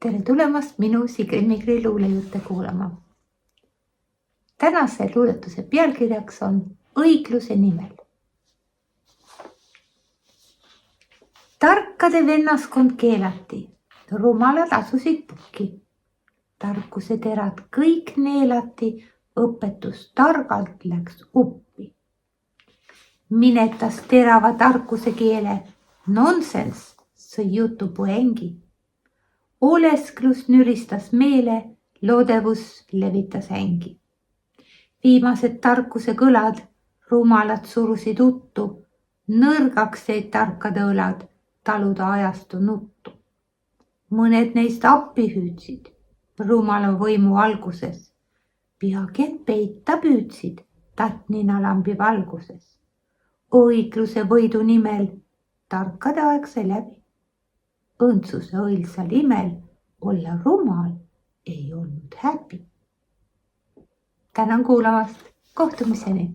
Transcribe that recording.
Tere tulemast minu Sigri Migri luulejutte kuulama. Tänase luuletuse pealkirjaks on õigluse nimel. Tarkade vennaskond keelati, rumalad asusid pukki. Tarkuse terad kõik neelati, õpetus targalt läks uppi. Minetas terava tarkuse keele, nonsens sõi jutu puengi. Olesklus nüristas meele, loodevus levitas ängi. Viimased tarkuse kõlad, rumalad surusid uttu, nõrgaks jäid tarkade õlad, taluda ajastu nuttu. Mõned neist appi hüüdsid, rumala võimu alguses, peagi et peita püüdsid, tattninalambi valguses. Õigluse võidu nimel tarkade aeg sai läbi. Õndsuse õilsal imel olla rumal ei olnud häbi. Tänan kuulamast, kohtumiseni!